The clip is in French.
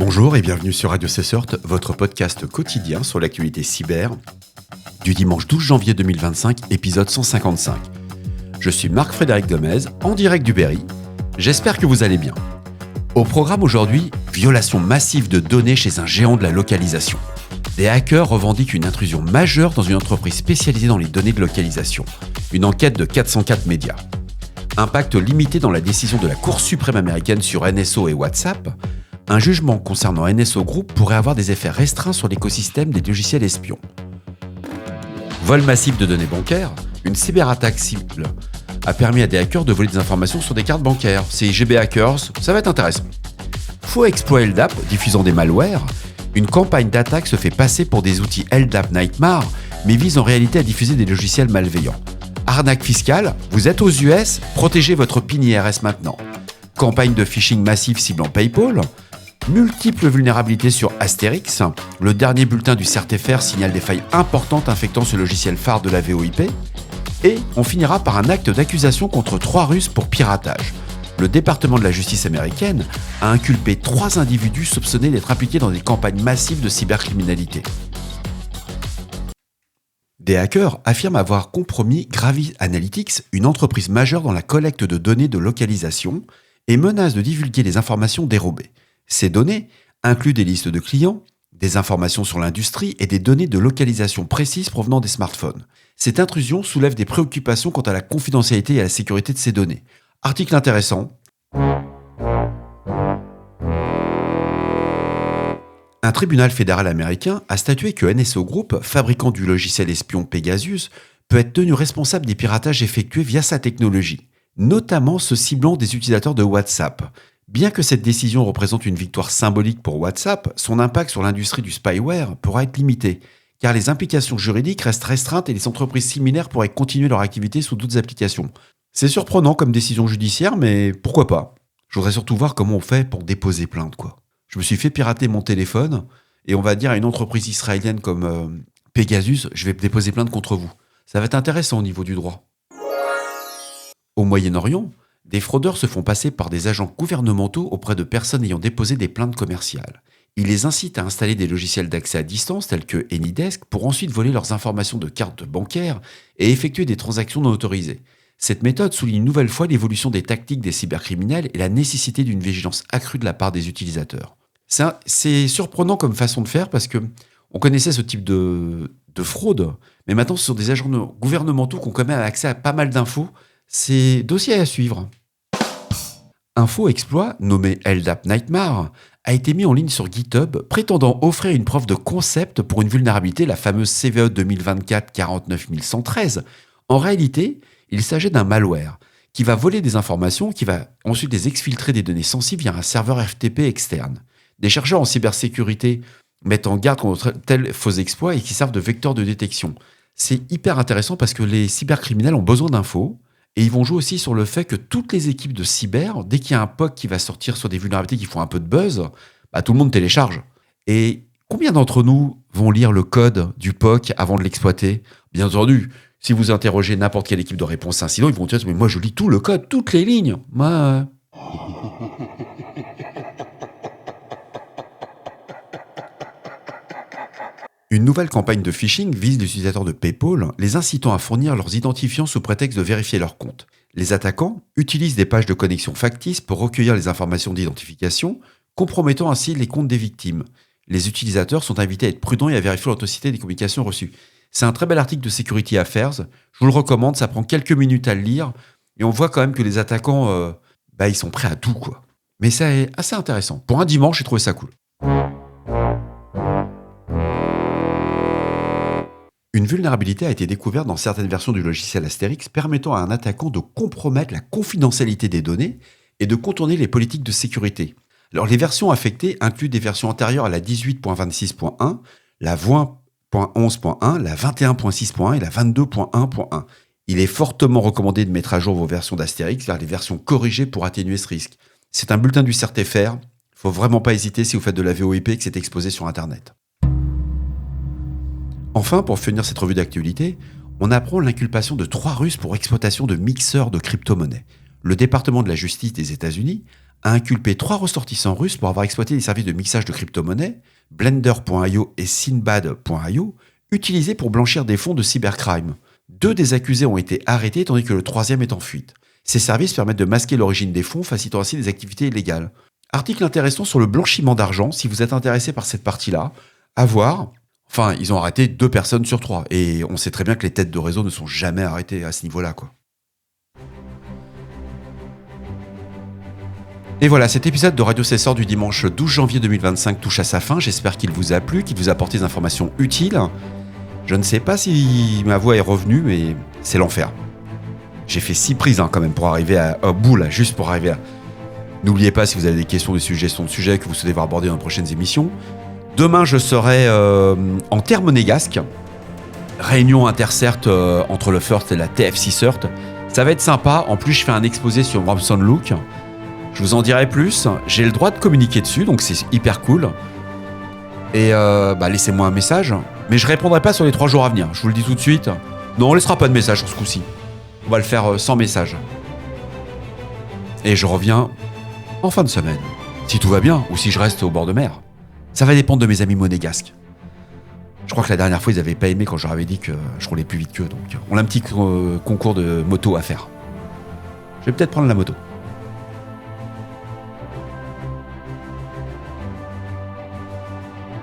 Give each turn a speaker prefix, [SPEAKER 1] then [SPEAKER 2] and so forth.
[SPEAKER 1] Bonjour et bienvenue sur Radio Cessort, votre podcast quotidien sur l'actualité cyber, du dimanche 12 janvier 2025, épisode 155. Je suis Marc-Frédéric Gomez, en direct du Berry. J'espère que vous allez bien. Au programme aujourd'hui, violation massive de données chez un géant de la localisation. Des hackers revendiquent une intrusion majeure dans une entreprise spécialisée dans les données de localisation. Une enquête de 404 médias. Impact limité dans la décision de la Cour suprême américaine sur NSO et WhatsApp. Un jugement concernant NSO Group pourrait avoir des effets restreints sur l'écosystème des logiciels espions. Vol massif de données bancaires, une cyberattaque cible a permis à des hackers de voler des informations sur des cartes bancaires. C'est GB Hackers, ça va être intéressant. Faux exploit LDAP diffusant des malwares, une campagne d'attaque se fait passer pour des outils LDAP Nightmare, mais vise en réalité à diffuser des logiciels malveillants. Arnaque fiscale, vous êtes aux US, protégez votre PIN IRS maintenant. Campagne de phishing massif ciblant PayPal. Multiples vulnérabilités sur Astérix. Le dernier bulletin du CERT-FR signale des failles importantes infectant ce logiciel phare de la VoIP. Et on finira par un acte d'accusation contre 3 Russes pour piratage. Le département de la justice américaine a inculpé 3 individus soupçonnés d'être impliqués dans des campagnes massives de cybercriminalité. Des hackers affirment avoir compromis Gravis Analytics, une entreprise majeure dans la collecte de données de localisation, et menacent de divulguer les informations dérobées. Ces données incluent des listes de clients, des informations sur l'industrie et des données de localisation précises provenant des smartphones. Cette intrusion soulève des préoccupations quant à la confidentialité et à la sécurité de ces données. Article intéressant. Un tribunal fédéral américain a statué que NSO Group, fabricant du logiciel espion Pegasus, peut être tenu responsable des piratages effectués via sa technologie, notamment ceux ciblant des utilisateurs de WhatsApp. Bien que cette décision représente une victoire symbolique pour WhatsApp, son impact sur l'industrie du spyware pourra être limité, car les implications juridiques restent restreintes et les entreprises similaires pourraient continuer leur activité sous d'autres applications. C'est surprenant comme décision judiciaire, mais pourquoi pas ? Je voudrais surtout voir comment on fait pour déposer plainte, quoi. Je me suis fait pirater mon téléphone, et on va dire à une entreprise israélienne comme Pegasus, je vais déposer plainte contre vous. Ça va être intéressant au niveau du droit. Au Moyen-Orient, des fraudeurs se font passer par des agents gouvernementaux auprès de personnes ayant déposé des plaintes commerciales. Ils les incitent à installer des logiciels d'accès à distance tels que AnyDesk pour ensuite voler leurs informations de cartes bancaires et effectuer des transactions non autorisées. Cette méthode souligne une nouvelle fois l'évolution des tactiques des cybercriminels et la nécessité d'une vigilance accrue de la part des utilisateurs. C'est surprenant comme façon de faire parce que on connaissait ce type de fraude, mais maintenant ce sont des agents gouvernementaux qui ont quand même accès à pas mal d'infos. C'est dossier à suivre. Un faux exploit, nommé LDAP Nightmare, a été mis en ligne sur GitHub, prétendant offrir une preuve de concept pour une vulnérabilité, la fameuse CVE 2024-49113. En réalité, il s'agit d'un malware qui va voler des informations, qui va ensuite les exfiltrer des données sensibles via un serveur FTP externe. Des chercheurs en cybersécurité mettent en garde contre tels faux exploits et qui servent de vecteur de détection. C'est hyper intéressant parce que les cybercriminels ont besoin d'infos. Et ils vont jouer aussi sur le fait que toutes les équipes de cyber, dès qu'il y a un POC qui va sortir sur des vulnérabilités qui font un peu de buzz, tout le monde télécharge. Et combien d'entre nous vont lire le code du POC avant de l'exploiter ? Bien entendu, si vous interrogez n'importe quelle équipe de réponse à incident, ils vont dire « Mais moi, je lis tout le code, toutes les lignes. » Moi... Une nouvelle campagne de phishing vise les utilisateurs de PayPal, les incitant à fournir leurs identifiants sous prétexte de vérifier leur compte. Les attaquants utilisent des pages de connexion factices pour recueillir les informations d'identification, compromettant ainsi les comptes des victimes. Les utilisateurs sont invités à être prudents et à vérifier l'authenticité des communications reçues. C'est un très bel article de Security Affairs, je vous le recommande, ça prend quelques minutes à le lire, et on voit quand même que les attaquants, ils sont prêts à tout, quoi. Mais c'est assez intéressant. Pour un dimanche, j'ai trouvé ça cool. Une vulnérabilité a été découverte dans certaines versions du logiciel Astérix permettant à un attaquant de compromettre la confidentialité des données et de contourner les politiques de sécurité. Alors les versions affectées incluent des versions antérieures à la 18.26.1, la 20.11.1, la 21.6.1 et la 22.1.1. Il est fortement recommandé de mettre à jour vos versions d'Astérix vers les versions corrigées pour atténuer ce risque. C'est un bulletin du CERT-FR, il ne faut vraiment pas hésiter si vous faites de la VoIP et que c'est exposé sur Internet. Enfin, pour finir cette revue d'actualité, on apprend l'inculpation de 3 Russes pour exploitation de mixeurs de crypto-monnaies. Le département de la justice des États-Unis a inculpé 3 ressortissants russes pour avoir exploité des services de mixage de crypto-monnaies, Blender.io et Sinbad.io, utilisés pour blanchir des fonds de cybercrime. 2 des accusés ont été arrêtés tandis que le 3e est en fuite. Ces services permettent de masquer l'origine des fonds, facilitant ainsi des activités illégales. Article intéressant sur le blanchiment d'argent, si vous êtes intéressé par cette partie-là, à voir. Enfin, ils ont arrêté 2 personnes sur 3, et on sait très bien que les têtes de réseau ne sont jamais arrêtées à ce niveau-là, quoi. Et voilà, cet épisode de Radio Cessor du dimanche 12 janvier 2025 touche à sa fin. J'espère qu'il vous a plu, qu'il vous a apporté des informations utiles. Je ne sais pas si ma voix est revenue, mais c'est l'enfer. J'ai fait 6 prises quand même pour arriver à bout, là, juste pour arriver à... N'oubliez pas, si vous avez des questions, des suggestions de sujets que vous souhaitez voir aborder dans les prochaines émissions. Demain, je serai en terre monégasque. Réunion intercert entre le FIRST et la TFC CERT. Ça va être sympa. En plus, je fais un exposé sur Robson Look. Je vous en dirai plus. J'ai le droit de communiquer dessus, donc c'est hyper cool. Et laissez-moi un message. Mais je répondrai pas sur les 3 jours à venir. Je vous le dis tout de suite. Non, on laissera pas de message sur ce coup-ci. On va le faire sans message. Et je reviens en fin de semaine. Si tout va bien, ou si je reste au bord de mer. Ça va dépendre de mes amis monégasques. Je crois que la dernière fois, ils n'avaient pas aimé quand je leur avais dit que je roulais plus vite qu'eux. Donc, on a un petit concours de moto à faire. Je vais peut-être prendre la moto.